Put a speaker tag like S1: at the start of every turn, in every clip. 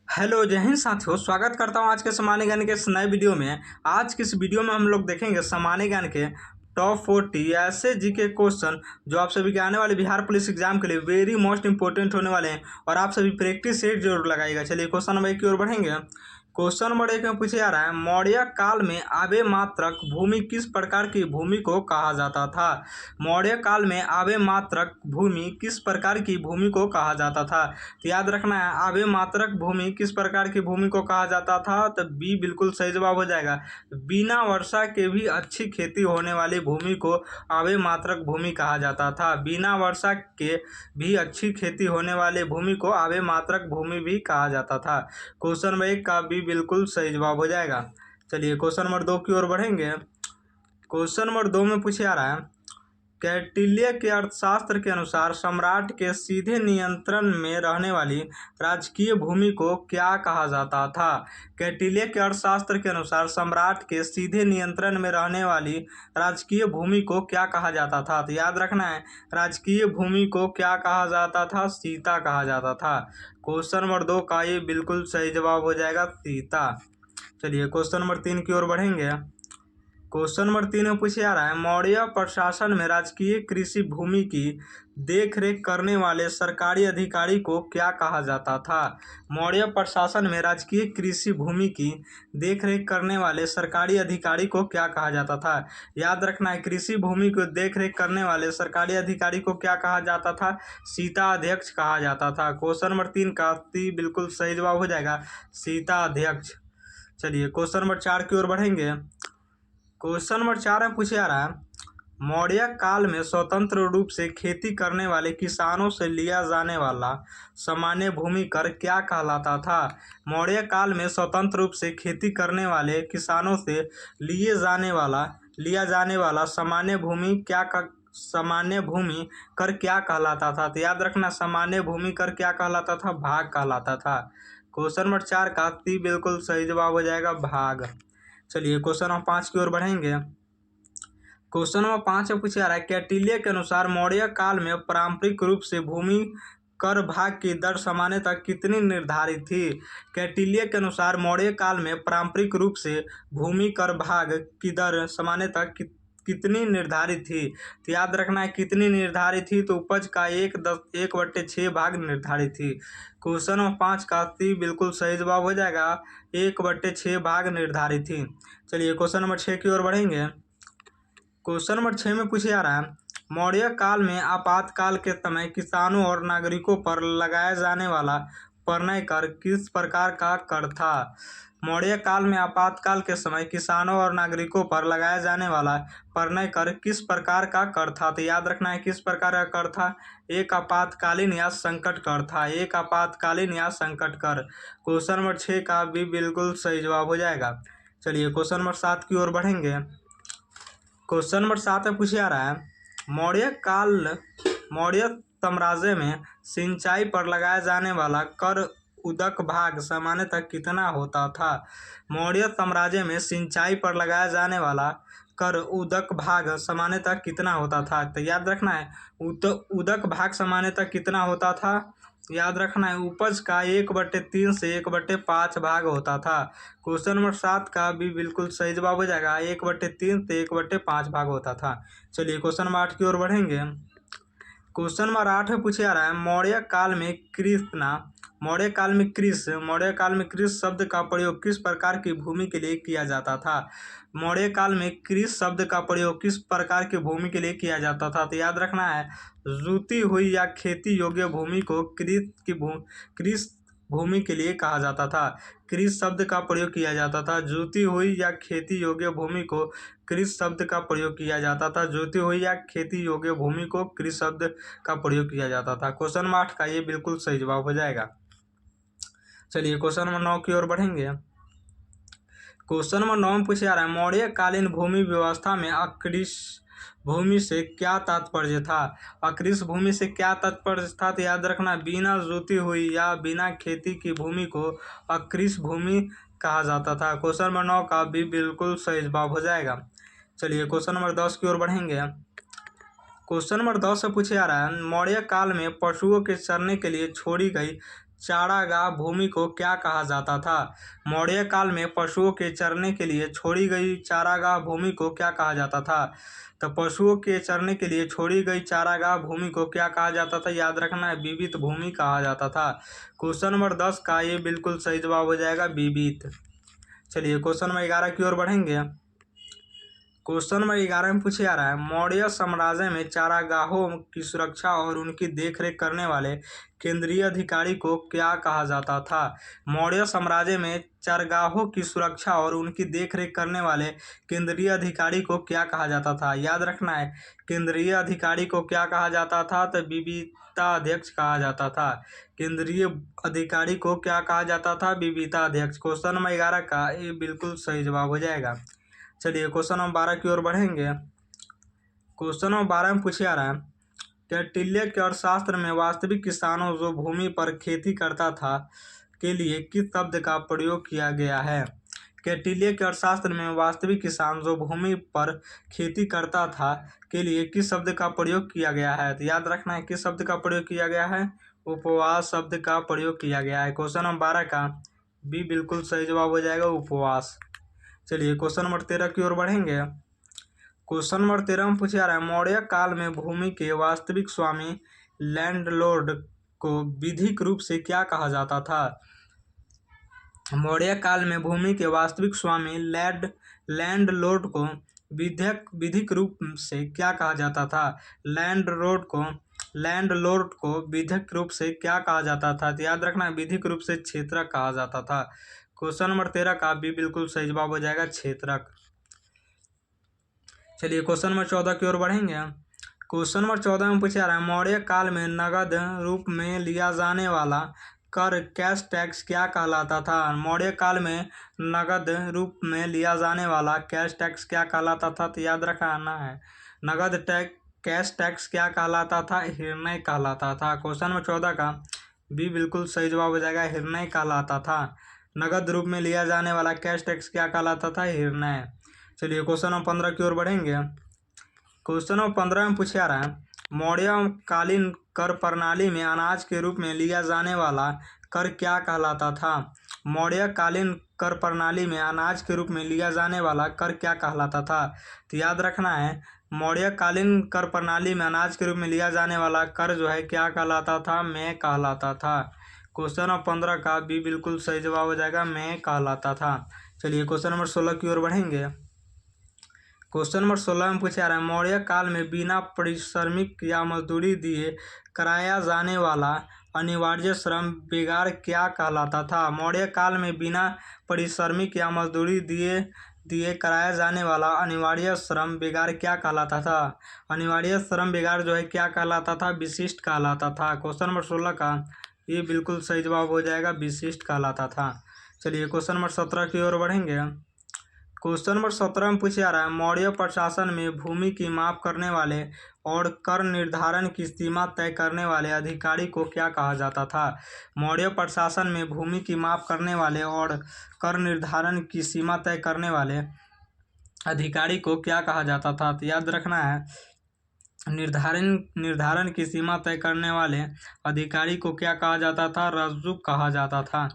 S1: Hello जय हिंद साथियों, स्वागत करता हूँ आज के सामान्य ज्ञान के इस नए वीडियो में। आज की इस वीडियो में हम लोग देखेंगे सामान्य ज्ञान के टॉप 40 ऐसे जीके क्वेश्चन जो आप सभी के आने वाले बिहार पुलिस एग्जाम के लिए वेरी मोस्ट इंपॉर्टेंट होने वाले हैं और आप सभी प्रैक्टिस सेट जरूर लगाइएगा। चलिए क्वेश्चन नंबर 1 की ओर बढ़ेंगे। क्वेश्चन नंबर 1 में पूछे जा रहा है, मौर्य काल में आबे मात्रक भूमि किस प्रकार की भूमि को कहा जाता था। मौर्य काल में आबे मात्रक भूमि किस प्रकार की भूमि को कहा जाता था। तो याद रखना है, आबे मात्रक भूमि किस प्रकार की भूमि को कहा जाता था। तो बी बिल्कुल सही जवाब हो जाएगा। बिना वर्षा के भी अच्छी खेती होने वाली भूमि को आबे मात्रक भूमि कहा जाता था। बिना वर्षा के भी अच्छी खेती होने वाली भूमि को आबे मात्रक भूमि भी कहा जाता था। क्वेश्चन नंबर 1 का भी बिल्कुल सही जवाब हो जाएगा। चलिए क्वेश्चन नंबर 2 की ओर बढ़ेंगे। क्वेश्चन नंबर 2 में पूछे जा रहा है, कौटिल्य के अर्थशास्त्र के अनुसार सम्राट के सीधे नियंत्रण में रहने वाली राजकीय भूमि को क्या कहा जाता था। कौटिल्य के अर्थशास्त्र के अनुसार सम्राट के सीधे नियंत्रण में रहने वाली राजकीय भूमि को क्या कहा जाता था। तो याद रखना है, राजकीय भूमि को क्या कहा जाता था, सीता कहा जाता था। क्वेश्चन नंबर 2 का ये बिल्कुल सही जवाब हो जाएगा, सीता। चलिए क्वेश्चन नंबर 3 की ओर बढ़ेंगे। क्वेश्चन नंबर 3 में पूछे जा रहा है, मौर्य प्रशासन में राजकीय कृषि भूमि की देखरेख करने वाले सरकारी अधिकारी को क्या कहा जाता था। मौर्य प्रशासन में राजकीय कृषि भूमि की देखरेख करने वाले सरकारी अधिकारी को क्या कहा जाता था। याद रखना है, कृषि भूमि को देखरेख करने वाले सरकारी अधिकारी को क्या कहा जाता था, सीता अध्यक्ष कहा जाता था। क्वेश्चन नंबर 3 का बिल्कुल सही जवाब हो जाएगा, सीता अध्यक्ष। चलिए क्वेश्चन नंबर 4 की ओर बढ़ेंगे। क्वेश्चन नंबर 4 में पूछा जा रहा है, मौर्य काल में स्वतंत्र रूप से खेती करने वाले किसानों से लिया जाने वाला सामान्य भूमि कर क्या कहलाता था। मौर्य काल में स्वतंत्र रूप से खेती करने वाले किसानों से लिया जाने वाला सामान्य भूमि कर क्या कहलाता था। तो याद रखना, सामान्य भूमि कर क्या कहलाता था, भाग कहलाता था। क्वेश्चन नंबर 4 का बिल्कुल सही जवाब हो जाएगा, भाग। चलिए क्वेश्चन नंबर 5 की ओर बढ़ेंगे। क्वेश्चन नंबर 5 में पूछा जा रहा है, कौटिल्य के अनुसार मौर्य काल में पारंपरिक रूप से भूमि कर भाग की दर सामान्यतः कितनी निर्धारित थी। कौटिल्य के अनुसार मौर्य काल में पारंपरिक रूप से भूमि कर भाग की दर सामान्यतः कितनी निर्धारित थी। तो याद रखना है, कितनी निर्धारित थी, तो उपज का 1/6 भाग निर्धारित थी। क्वेश्चन नंबर 5 का बिल्कुल सही जवाब हो जाएगा, 1/6 भाग निर्धारित थी। चलिए क्वेश्चन नंबर 6 की ओर बढ़ेंगे। क्वेश्चन नंबर 6 में पूछा जा रहा है, मौर्य काल में आपातकाल के समय किसानों और नागरिकों पर लगाया जाने वाला परनय कर किस प्रकार का कर था। मौर्य काल में आपातकाल के समय किसानों और नागरिकों पर लगाया जाने वाला परनय कर किस प्रकार का कर था। तो याद रखना है, किस प्रकार का कर था, एक आपातकालीन या संकट कर था, एक आपातकालीन या संकट कर। क्वेश्चन नंबर 6 का भी बिल्कुल सही जवाब हो जाएगा। चलिए क्वेश्चन नंबर 7 की ओर बढ़ेंगे। क्वेश्चन नंबर 7 में पूछा जा रहा है, मौर्य साम्राज्य में सिंचाई पर लगाया जाने वाला कर उदक भाग सामान्यतः कितना होता था। मौर्य साम्राज्य में सिंचाई पर लगाया जाने वाला कर उदक भाग सामान्यतः कितना होता था। तो याद रखना है, उदक भाग सामान्यतः कितना होता था। याद रखना है, उपज का 1/3 से 1/5 भाग होता था। क्वेश्चन नंबर 7 का भी बिल्कुल सही जवाब हो जाएगा, 1/3 से 1/5 भाग होता था। चलिए क्वेश्चन नंबर 8 की ओर बढ़ेंगे। क्वेश्चन नंबर 8 में पूछा जा रहा है, मौर्य काल में कृष शब्द का प्रयोग किस प्रकार की भूमि के लिए किया जाता था। मौर्य काल में कृष शब्द का प्रयोग किस प्रकार की भूमि के लिए किया जाता था। तो याद रखना है, जुती हुई या खेती योग्य भूमि को कृष भूमि के लिए कहा जाता था। कृष शब्द का प्रयोग किया जाता था। जुती हुई या खेती योग्य भूमि को कृष शब्द का प्रयोग किया जाता था। जुती हुई या खेती योग्य भूमि को कृष शब्द का प्रयोग किया जाता था। क्वेश्चन नंबर 8 का ये बिल्कुल सही जवाब हो जाएगा। चलिए क्वेश्चन नंबर 9 की ओर बढ़ेंगे। क्वेश्चन नंबर 9 में पूछा जा रहा है, मौर्य कालीन भूमि व्यवस्था में अकृष भूमि से क्या तात्पर्य था। अकृष भूमि से क्या तात्पर्य था। तो याद रखना, बिना जोती हुई या बिना खेती की भूमि को अकृष भूमि कहा जाता था। क्वेश्चन नंबर 9 का भी बिल्कुल सही जवाब हो जाएगा। चलिए क्वेश्चन नंबर 10 की ओर बढ़ेंगे। क्वेश्चन नंबर 10 से पूछा जा रहा है, मौर्य काल में पशुओं के चरने के लिए छोड़ी गई चारागाह भूमि को क्या कहा जाता था? मौर्य काल में पशुओं के चरने के लिए छोड़ी गई चारागाह भूमि को क्या कहा जाता था? तो पशुओं के चरने के लिए छोड़ी गई चारागाह भूमि को क्या कहा जाता था? याद रखना है, बीबित भूमि कहा जाता था। क्वेश्चन नंबर 10 का ये बिल्कुल सही जवाब हो जाएगा, बीबित। चलिए क्वेश्चन नंबर 11 की ओर बढ़ेंगे। क्वेश्चन नंबर 11 में पूछे जा रहा है, मौर्य साम्राज्य में चारागाहों की सुरक्षा और उनकी देखरेख करने वाले केंद्रीय अधिकारी को क्या कहा जाता था? मौर्य साम्राज्य में चारागाहों की सुरक्षा और उनकी देखरेख करने वाले केंद्रीय अधिकारी को क्या कहा जाता था? याद रखना है, केंद्रीय अधिकारी को क्या कहा जाता था? तो विविताध्यक्ष कहा जाता था। केंद्रीय अधिकारी को क्या कहा जाता था? विविताध्यक्ष। क्वेश्चन नंबर 11 का ये बिल्कुल सही जवाब हो जाएगा। चलिए क्वेश्चन नंबर 12 की ओर बढ़ेंगे। क्वेश्चन नंबर 12 में पूछा जा रहा है, कौटिल्य के अर्थशास्त्र में वास्तविक किसानों जो भूमि पर खेती करता था के लिए किस शब्द का प्रयोग किया गया है? कौटिल्य के अर्थशास्त्र में वास्तविक किसान जो भूमि पर खेती करता था के लिए किस शब्द का प्रयोग किया गया है? तो याद रखना है, किस शब्द का प्रयोग किया गया है? उपवास शब्द का प्रयोग किया गया है। क्वेश्चन नंबर 12 का भी बिल्कुल सही जवाब हो जाएगा, उपवास। चलिए क्वेश्चन नंबर 13 की ओर बढ़ेंगे। क्वेश्चन नंबर 13 में पूछा जा रहा है, मौर्य काल में भूमि के वास्तविक स्वामी लैंडलॉर्ड को विधिक रूप से क्या कहा जाता था? मौर्य काल में भूमि के वास्तविक स्वामी लैंडलॉर्ड को विधिक रूप से क्या कहा जाता था? लैंडलॉर्ड को विधिक रूप से क्या कहा जाता था? तो याद रखना, विधिक रूप से क्षेत्रक कहा जाता था। क्वेश्चन नंबर 13 का भी बिल्कुल सही जवाब हो जाएगा, क्षेत्रक। चलिए क्वेश्चन नंबर 14 की ओर बढ़ेंगे। क्वेश्चन नंबर 14 में पूछा जा रहा है, मौर्य काल में नगद रूप में लिया जाने वाला कर कैश टैक्स क्या कहलाता था? मौर्य काल में नगद रूप में लिया जाने वाला कैश टैक्स क्या कहलाता था? तो याद रखना है, नगद कैश टैक्स क्या कहलाता था? हिरण्य कहलाता था। क्वेश्चन नंबर 14 का भी बिल्कुल सही जवाब हो जाएगा, हिरण्य कहलाता था। नगद रूप में लिया जाने वाला कैश टैक्स क्या कहलाता था? हिरण्य। चलिए क्वेश्चन नंबर 15 की ओर बढ़ेंगे। क्वेश्चन नंबर 15 में पूछा जा रहा है, मौर्य कालीन कर प्रणाली में अनाज के रूप में लिया जाने वाला कर क्या कहलाता था? मौर्य कालीन कर प्रणाली में अनाज के रूप में लिया जाने वाला कर क्या कहलाता था? तो याद रखना है, मौर्य कालीन कर प्रणाली में अनाज के रूप में लिया जाने वाला कर जो है क्या कहलाता था? मैं कहलाता था। क्वेश्चन नंबर 15 का भी बिल्कुल सही जवाब हो जाएगा, मैं कहलाता था। चलिए क्वेश्चन नंबर 16 की ओर बढ़ेंगे। क्वेश्चन नंबर 16 में पूछा जा रहा है, मौर्य काल में बिना पारिश्रमिक या मजदूरी दिए कराया जाने वाला अनिवार्य श्रम बेगार क्या कहलाता था? मौर्य काल में बिना पारिश्रमिक या मजदूरी दिए कराया जाने वाला अनिवार्य श्रम बेगार क्या कहलाता था? अनिवार्य श्रम बेगार जो है क्या कहलाता था? विशिष्ट कहलाता था। क्वेश्चन नंबर 16 का ये बिल्कुल सही जवाब हो जाएगा, विशिष्ट कहलाता था। चलिए क्वेश्चन नंबर 17 की ओर बढ़ेंगे। क्वेश्चन नंबर 17 में पूछा जा रहा है, मौर्य प्रशासन में भूमि की माप करने वाले और कर निर्धारण की सीमा तय करने वाले अधिकारी को क्या कहा जाता था? मौर्य प्रशासन में भूमि की माप करने वाले और कर निर्धारण की सीमा तय करने वाले अधिकारी को क्या कहा जाता था? तो याद रखना है, निर्धारण की सीमा तय करने वाले अधिकारी को क्या कहा जाता था? रज्जुक कहा जाता था।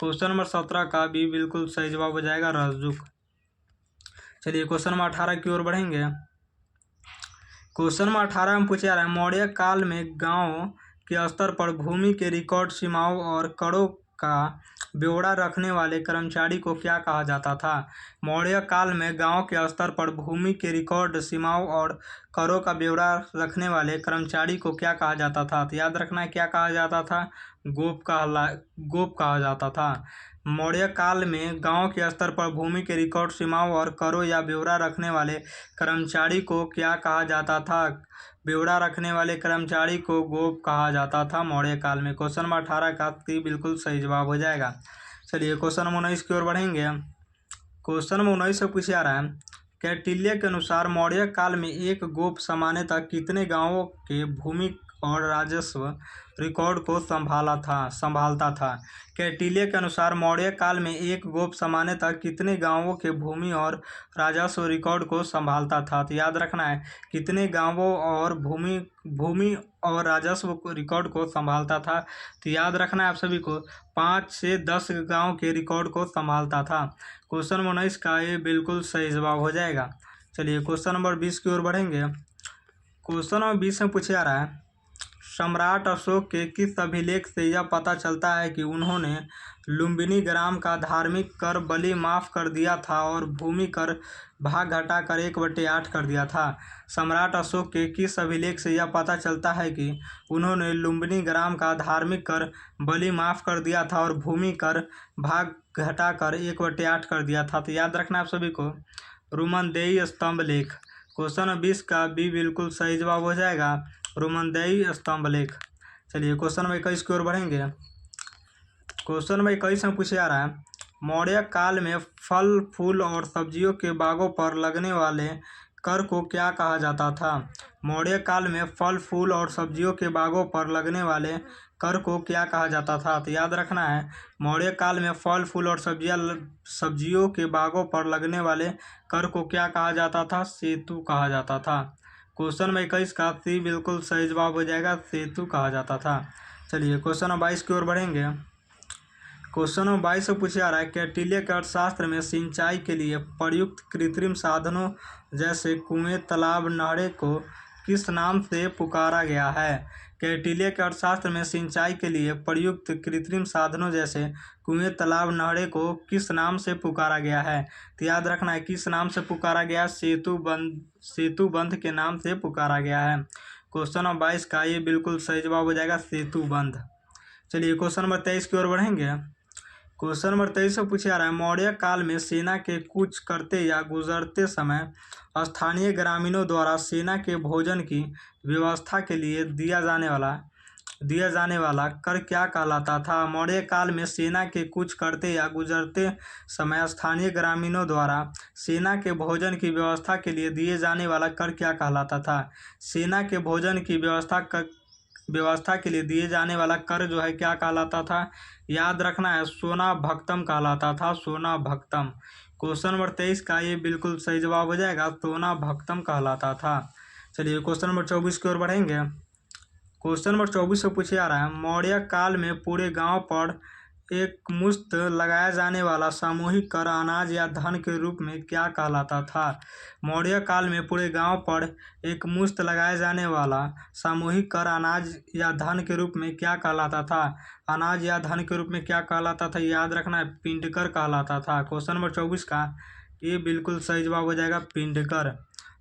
S1: क्वेश्चन नंबर 17 का भी बिल्कुल सही जवाब हो जाएगा, रज्जुक। चलिए क्वेश्चन नंबर 18 की ओर बढ़ेंगे। क्वेश्चन नंबर 18 में पूछा जा रहा है, मौर्य काल में गांव के स्तर पर भूमि के रिकॉर्ड, सीमाओं और करों का ब्यौरा रखने वाले कर्मचारी को क्या कहा जाता था? मौर्य काल में गांव के स्तर पर भूमि के रिकॉर्ड, सीमाओं और करों का ब्यौरा रखने वाले कर्मचारी को क्या कहा जाता था? तो याद रखना है, क्या कहा जाता था? गोप कहा जाता था। मौर्य काल में गांव के स्तर पर भूमि के रिकॉर्ड, सीमाओं और करों या ब्यौरा रखने वाले कर्मचारी को क्या कहा जाता था? ब्यौरा रखने वाले कर्मचारी को गोप कहा जाता था मौर्य काल में। क्वेश्चन नंबर 18 का बिल्कुल सही जवाब हो जाएगा। चलिए क्वेश्चन नंबर 19 की ओर बढ़ेंगे। क्वेश्चन नंबर 19 से पूछा जा रहा है, कौटिल्य के अनुसार मौर्य काल में एक गोप सामान्यतः कितने गांवों के भूमि और राजस्व रिकॉर्ड को संभालता था। कौटिल्य के अनुसार मौर्य काल में एक गोप सामान्यतः कितने गांवों के भूमि और राजस्व रिकॉर्ड को संभालता था। तो याद रखना है कितने गांवों और भूमि और राजस्व रिकॉर्ड को संभालता था। तो याद रखना है आप सभी को 5 से 10 गांव के रिकॉर्ड को संभालता था। क्वेश्चन नंबर 19 का ये बिल्कुल सही जवाब हो जाएगा। चलिए क्वेश्चन नंबर 20 की ओर बढ़ेंगे। क्वेश्चन नंबर 20 में पूछा जा रहा है, सम्राट अशोक के किस अभिलेख से यह पता चलता है कि उन्होंने लुम्बिनी ग्राम का धार्मिक कर बलि माफ कर दिया था और भूमि कर भाग घटाकर 1/8 कर दिया था। सम्राट अशोक के किस अभिलेख से यह पता चलता है कि उन्होंने लुम्बिनी ग्राम का धार्मिक कर बलि माफ कर दिया था और भूमि कर भाग घटाकर 1/8 कर दिया था। तो याद रखना आप सभी को रुमनदेई स्तंभ लेख। क्वेश्चन 20 का बी बिल्कुल सही जवाब हो जाएगा, रुमनदेई स्तंभ लेख। चलिए क्वेश्चन नंबर 21 की ओर बढ़ेंगे। क्वेश्चन नंबर 21 में पूछा जा रहा है, मौर्य काल में फल फूल और सब्जियों के बागों पर लगने वाले कर को क्या कहा जाता था। मौर्य काल में फल फूल और सब्जियों के बागों पर लगने वाले कर को क्या कहा जाता था। तो याद रखना है मौर्य काल में फल फूल और सब्जियों के बागों पर लगने वाले कर को क्या कहा जाता था, सेतु कहा जाता था। क्वेश्चन नंबर 21 का सी बिल्कुल सही जवाब हो जाएगा, सेतु कहा जाता था। चलिए क्वेश्चन नंबर 22 की ओर बढ़ेंगे। क्वेश्चन नंबर 22 से पूछा जा रहा है, कौटिल्य के अर्थशास्त्र में सिंचाई के लिए प्रयुक्त कृत्रिम साधनों जैसे कुएं तालाब नहरें को किस नाम से पुकारा गया है। कौटिल्य के अर्थशास्त्र में सिंचाई के लिए प्रयुक्त कृत्रिम साधनों जैसे कुएं तालाब नहरें को किस नाम से पुकारा गया है। तो याद रखना है किस नाम से पुकारा गया, सेतु बंध के नाम से पुकारा गया है। क्वेश्चन नंबर 22 का ये बिल्कुल सही जवाब हो जाएगा, सेतु बंध। चलिए क्वेश्चन नंबर 23 की ओर बढ़ेंगे। क्वेश्चन नंबर 23 से पूछा जा रहा है, मौर्य काल में सेना के कूच करते या गुजरते समय स्थानीय ग्रामीणों द्वारा सेना के भोजन की व्यवस्था के लिए दिया जाने वाला कर क्या कहलाता था। मौर्य काल में सेना के कूच करते या गुजरते समय स्थानीय ग्रामीणों द्वारा सेना के भोजन की व्यवस्था के लिए दिए जाने वाला कर क्या कहलाता था। सेना के भोजन की व्यवस्था के लिए दिए जाने वाला कर जो है क्या कहलाता था, याद रखना है सोना भक्तम कहलाता था, सोना भक्तम। क्वेश्चन नंबर 23 का ये बिल्कुल सही जवाब हो जाएगा, सोना भक्तम कहलाता था। चलिए क्वेश्चन नंबर 24 की ओर बढ़ेंगे। क्वेश्चन नंबर 24 से पूछा जा रहा है, मौर्य काल में पूरे गांव पर एक मुश्त लगाया जाने वाला सामूहिक कर अनाज या धन के रूप में क्या कहलाता था। मौर्य काल में पूरे गांव पर एक मुश्त लगाया जाने वाला सामूहिक कर अनाज या धन के रूप में क्या कहलाता था। अनाज या धन के रूप में क्या कहलाता था, याद रखना है पिंडकर कहलाता था। क्वेश्चन नंबर 24 का ये बिल्कुल सही जवाब हो जाएगा, पिंडकर।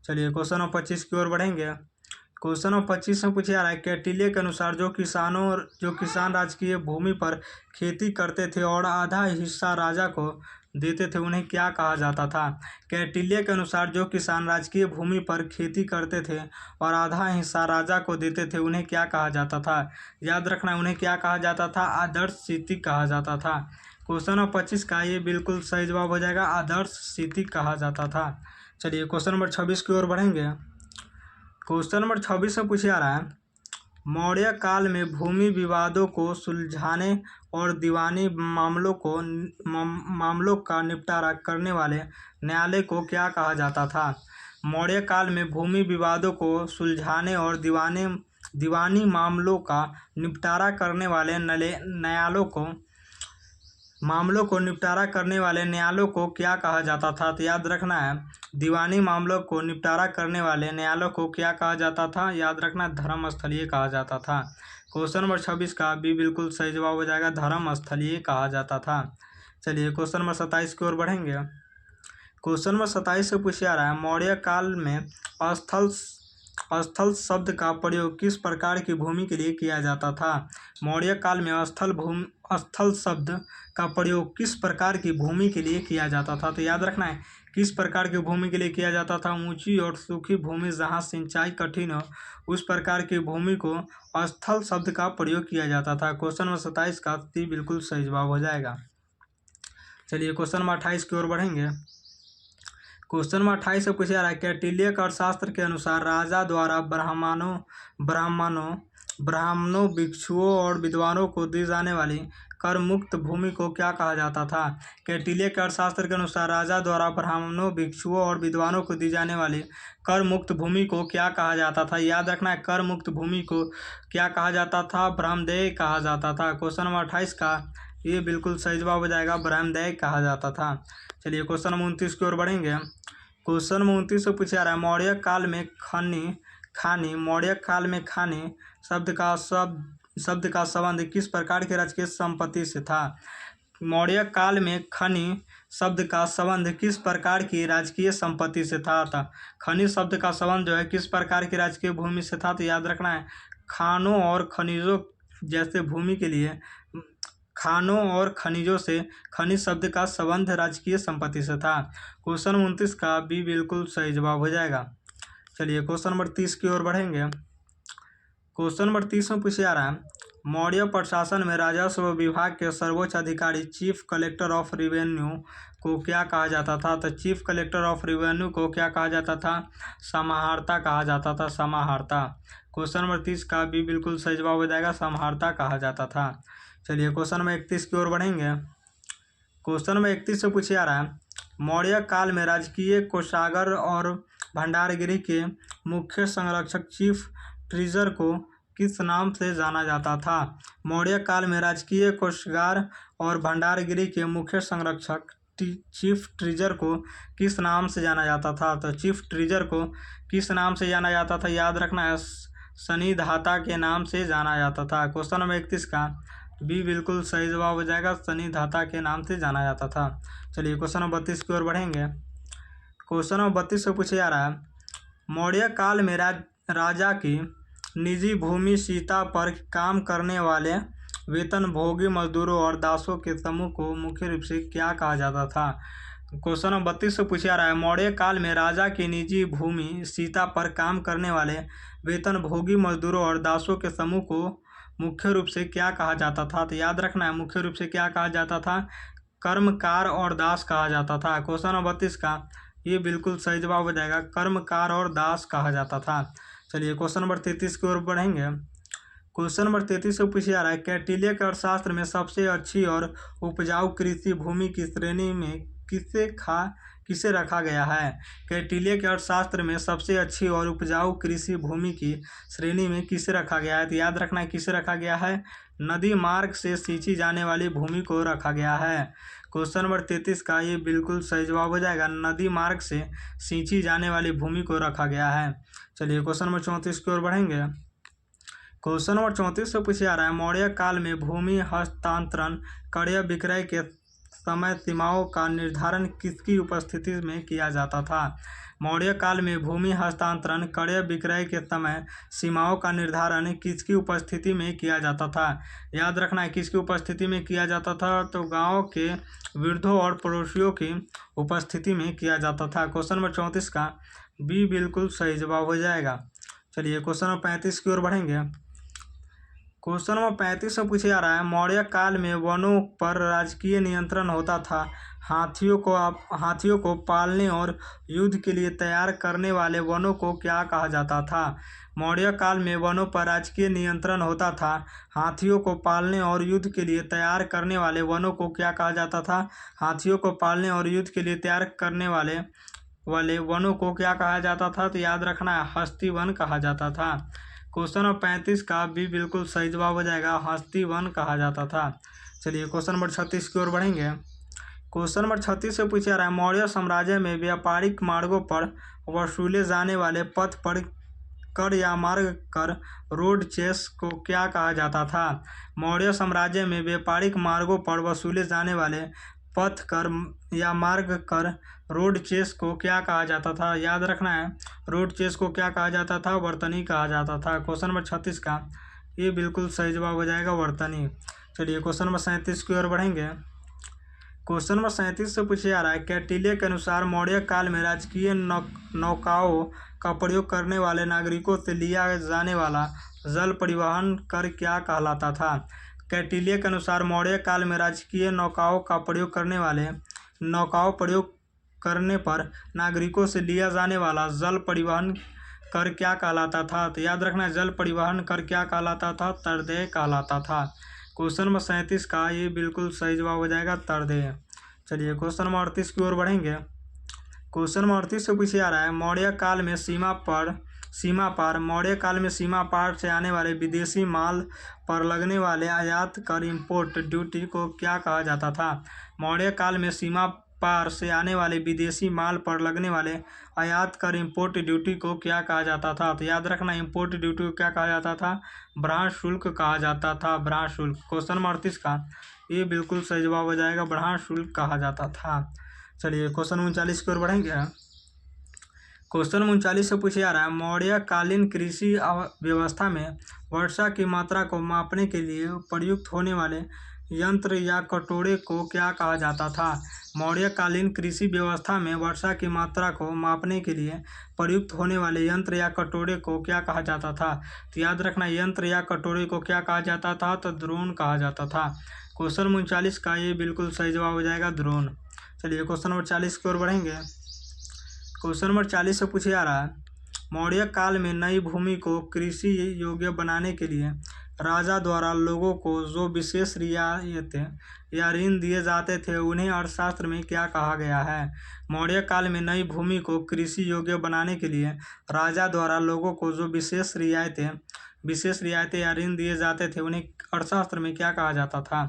S1: चलिए क्वेश्चन नंबर 25 की ओर बढ़ेंगे। क्वेश्चन नंबर 25 में पूछा जा रहा है, कौटिल्य के अनुसार जो किसान राजकीय भूमि पर खेती करते थे और आधा हिस्सा राजा को देते थे उन्हें क्या कहा जाता था। कौटिल्य के अनुसार जो किसान राजकीय भूमि पर खेती करते थे और आधा हिस्सा राजा को देते थे उन्हें क्या कहा जाता था। याद रखना उन्हें क्या कहा जाता था, आदर्श स्थिति कहा जाता था। क्वेश्चन नंबर 25 का ये बिल्कुल सही जवाब हो जाएगा, आदर्श स्थिति कहा जाता था। चलिए क्वेश्चन नंबर 26 की ओर बढ़ेंगे। क्वेश्चन नंबर 26 में पूछा जा रहा है, मौर्य काल में भूमि विवादों को सुलझाने और दीवानी मामलों का निपटारा करने वाले न्यायालय को क्या कहा जाता था। मौर्य काल में भूमि विवादों को सुलझाने और दीवानी मामलों का निपटारा करने वाले न्यायालों को क्या कहा जाता था। तो याद रखना है दीवानी मामलों को निपटारा करने वाले न्यायालयों को क्या कहा जाता था, याद रखना धर्मस्थलीय कहा जाता था। क्वेश्चन नंबर 26 का भी बिल्कुल सही जवाब हो जाएगा, धर्मस्थलीय कहा जाता था। चलिए क्वेश्चन नंबर 27 की ओर बढ़ेंगे। क्वेश्चन नंबर 27 से पूछा जा रहा है, मौर्य काल में स्थल शब्द का प्रयोग किस प्रकार की भूमि के लिए किया जाता था। मौर्य काल में स्थल शब्द का प्रयोग किस प्रकार की भूमि के लिए किया जाता था। तो याद रखना है किस प्रकार की भूमि के लिए किया जाता था, ऊंची और सूखी भूमि जहां सिंचाई कठिन हो उस प्रकार की भूमि को स्थल शब्द का प्रयोग किया जाता था। क्वेश्चन नंबर 27 का सी बिल्कुल सही जवाब हो जाएगा। चलिए क्वेश्चन नंबर 28 की ओर बढ़ेंगे। क्वेश्चन नंबर 28 से पूछा जा रहा है, कौटिल्य के अर्थशास्त्र के अनुसार राजा द्वारा ब्राह्मणों ब्राह्मणों, भिक्षुओं और विद्वानों को दी जाने वाली कर मुक्त भूमि को क्या कहा जाता था? कौटिल्य के अर्थशास्त्र के अनुसार राजा द्वारा ब्राह्मणों, भिक्षुओं और विद्वानों को दी जाने वाली कर मुक्त भूमि को क्या कहा जाता था? याद रखना है, कर मुक्त भूमि को क्या कहा जाता था? ब्रह्मदेय कहा जाता था। क्वेश्चन नंबर 28 का ये बिल्कुल सही जवाब हो जाएगा, ब्रह्मदेय कहा जाता था। चलिए क्वेश्चन नंबर 29 की ओर बढ़ेंगे। क्वेश्चन नंबर 29 से पूछा रहा है, मौर्य काल में खानी मौर्य काल में खानी शब्द का संबंध किस प्रकार की राजकीय संपत्ति से था? मौर्य काल में खनी शब्द का संबंध किस प्रकार की राजकीय संपत्ति से था? खनी शब्द का संबंध जो है किस प्रकार की राजकीय भूमि से था? तो याद रखना है, खानों और खनिजों जैसे भूमि के लिए खानों और खनिजों से खनिज शब्द का संबंध राजकीय संपत्ति से था। क्वेश्चन 29 का बी बिल्कुल सही जवाब हो जाएगा। चलिए क्वेश्चन नंबर 30 की ओर बढ़ेंगे। क्वेश्चन नंबर 30 में पूछा जा रहा है, मौर्य प्रशासन में राजस्व विभाग के सर्वोच्च अधिकारी चीफ कलेक्टर ऑफ रेवेन्यू को क्या कहा जाता था? तो चीफ कलेक्टर ऑफ रेवेन्यू को क्या कहा जाता था? समाहर्ता कहा जाता था, समाहर्ता। क्वेश्चन नंबर 30 का भी बिल्कुल सही जवाब हो जाएगा, समाहर्ता कहा जाता था। चलिए क्वेश्चन नंबर 31 की ओर बढ़ेंगे। क्वेश्चन नंबर 31 से पूछा जा रहा है, मौर्य काल में राजकीय कोषागार और भंडारगृह के मुख्य संरक्षक चीफ ट्रेजर को किस नाम से जाना जाता था? मौर्य काल में राजकीय कोषागार और भंडारगृह के मुख्य संरक्षक चीफ ट्रेजर को किस नाम से जाना जाता था? तो चीफ ट्रेजर को किस नाम से जाना जाता था? याद रखना है, सनिधाता के नाम से जाना जाता था। क्वेश्चन नंबर 31 का बी बिल्कुल सही जवाब हो जाएगा, सनिधाता के नाम से जाना जाता था। चलिए क्वेश्चन नंबर 32 की ओर बढ़ेंगे। क्वेश्चन नंबर 32 से पूछा जा रहा है, मौर्य काल में राजा की निजी भूमि सीता पर काम करने वाले वेतनभोगी मजदूरों और दासों के समूह को मुख्य रूप से क्या कहा जाता था? क्वेश्चन नंबर 32 से पूछा रहा है, मौर्य काल में राजा की निजी भूमि सीता पर काम करने वाले वेतनभोगी मजदूरों और दासों के समूह को मुख्य रूप से क्या कहा जाता था? तो याद रखना है, मुख्य रूप से क्या कहा जाता था? कर्मकार और दास कहा जाता था। क्वेश्चन नंबर 32 का ये बिल्कुल सही जवाब हो जाएगा, कर्मकार और दास कहा जाता था। चलिए क्वेश्चन नंबर 33 की ओर बढ़ेंगे। क्वेश्चन नंबर 33 से पूछा जा रहा है, कौटिल्य के अर्थशास्त्र में सबसे अच्छी और उपजाऊ कृषि भूमि की श्रेणी में किसे रखा गया है? कौटिल्य के अर्थशास्त्र में सबसे अच्छी और उपजाऊ कृषि भूमि की श्रेणी में किसे रखा गया है? तो याद रखना है, किसे रखा गया है? नदी मार्ग से सींची जाने वाली भूमि को रखा गया है। क्वेश्चन नंबर 33 का ये बिल्कुल सही जवाब हो जाएगा, नदी मार्ग से सींची जाने वाली भूमि को रखा गया है। चलिए क्वेश्चन नंबर 34 की ओर बढ़ेंगे। क्वेश्चन नंबर 34 से पूछा जा रहा है, मौर्य काल में भूमि हस्तांतरण क्रय विक्रय के समय सीमाओं का निर्धारण किसकी उपस्थिति में किया जाता था? मौर्य काल में भूमि हस्तांतरण क्रय विक्रय के समय सीमाओं का निर्धारण किसकी उपस्थिति में किया जाता था? याद रखना है, किसकी उपस्थिति में किया जाता था? तो गांव के वृद्धों और पड़ोसियों की उपस्थिति में किया जाता था। क्वेश्चन नंबर 34 का बी बिल्कुल सही जवाब हो जाएगा। चलिए क्वेश्चन नंबर 35 की ओर बढ़ेंगे। क्वेश्चन नंबर 35 में पूछा जा रहा है, मौर्य काल में वनों पर राजकीय नियंत्रण होता था। हाथियों को पालने और युद्ध के लिए तैयार करने वाले वनों को क्या कहा जाता था? मौर्य काल में वनों पर राजकीय नियंत्रण होता था। हाथियों को पालने और युद्ध के लिए तैयार करने वाले वनों को क्या कहा जाता था? हाथियों को पालने और युद्ध के लिए तैयार करने वाले वनों को क्या कहा जाता था? तो याद रखना है, हस्ती वन कहा जाता था। क्वेश्चन नंबर 35 का भी बिल्कुल सही जवाब हो जाएगा, हस्ती वन कहा जाता था। चलिए क्वेश्चन नंबर 36 की ओर बढ़ेंगे। क्वेश्चन नंबर 36 से पूछा रहा है, मौर्य साम्राज्य में व्यापारिक मार्गों पर वसूले जाने वाले पथ पर कर या मार्ग कर रोड चेस को क्या कहा जाता था? मौर्य साम्राज्य में व्यापारिक मार्गों पर वसूले जाने वाले पथ कर या मार्ग कर रोड चेस को क्या कहा जाता था? याद रखना है, रोड चेस को क्या कहा जाता था? वर्तनी कहा जाता था। क्वेश्चन नंबर 36 का ये बिल्कुल सही जवाब हो जाएगा, वर्तनी। चलिए क्वेश्चन नंबर 37 की ओर बढ़ेंगे। क्वेश्चन नंबर 37 से पूछा जा रहा है, कौटिल्य के अनुसार मौर्य काल में राजकीय नौकाओं का प्रयोग करने वाले नागरिकों से लिया जाने वाला जल परिवहन कर क्या कहलाता था? कौटिल्य के अनुसार मौर्य काल में राजकीय नौकाओं का प्रयोग करने पर नागरिकों से लिया जाने वाला जल परिवहन कर क्या कहलाता था? तो याद रखना जल परिवहन कर क्या कहलाता था? तरदेय कहलाता था। क्वेश्चन नंबर 37 का ये बिल्कुल सही जवाब हो जाएगा तरदेय। चलिए क्वेश्चन नंबर 38 की ओर बढ़ेंगे। क्वेश्चन नंबर 38 से पूछे जा रहा है मौर्य काल में मौर्य काल में सीमा पार से आने वाले विदेशी माल पर लगने वाले आयात कर इंपोर्ट ड्यूटी को क्या कहा जाता था? मौर्य काल में सीमा पार से आने वाले विदेशी माल पर लगने वाले आयात कर इंपोर्ट ड्यूटी को क्या कहा जाता था? तो याद रखना इंपोर्ट ड्यूटी को क्या कहा जाता था? बढ़ान शुल्क कहा जाता था। बढ़ान शुल्क। क्वेश्चन नंबर 38 का ये बिल्कुल सही जवाब हो जाएगा, बढ़ान शुल्क कहा जाता था। चलिए क्वेश्चन 39 की ओर बढ़ेंगे। क्वेश्चन 39 से पूछा जा रहा है मौर्य कालीन कृषि व्यवस्था में वर्षा की मात्रा को मापने के लिए प्रयुक्त होने वाले यंत्र या कटोरे को क्या कहा जाता था? मौर्य कालीन कृषि व्यवस्था में वर्षा की मात्रा को मापने के लिए प्रयुक्त होने वाले यंत्र या कटोरे को क्या कहा जाता था? तो याद रखना यंत्र या कटोरे को क्या कहा जाता था? तो द्रोण कहा जाता था। क्वेश्चन 39 का ये बिल्कुल सही जवाब हो जाएगा द्रोण। चलिए क्वेश्चन नंबर 40 की ओर बढ़ेंगे। क्वेश्चन नंबर 40 से पूछा जा रहा है मौर्य काल में नई भूमि को कृषि योग्य बनाने के लिए राजा द्वारा लोगों को जो विशेष रियायतें या ऋण दिए जाते थे उन्हें अर्थशास्त्र में क्या कहा गया है? मौर्य काल में नई भूमि को कृषि योग्य बनाने के लिए राजा द्वारा लोगों को जो विशेष रियायतें या ऋण दिए जाते थे उन्हें अर्थशास्त्र में क्या कहा जाता था?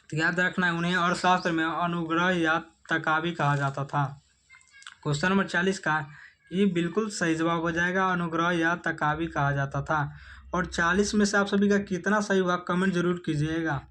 S1: तो याद रखना है उन्हें अर्थशास्त्र में अनुग्रह या तकावी कहा जाता था। क्वेश्चन नंबर 40 का ये बिल्कुल सही जवाब हो जाएगा, अनुग्रह या तकावी कहा जाता था। और 40 में से आप सभी का कितना सही हुआ कमेंट जरूर कीजिएगा।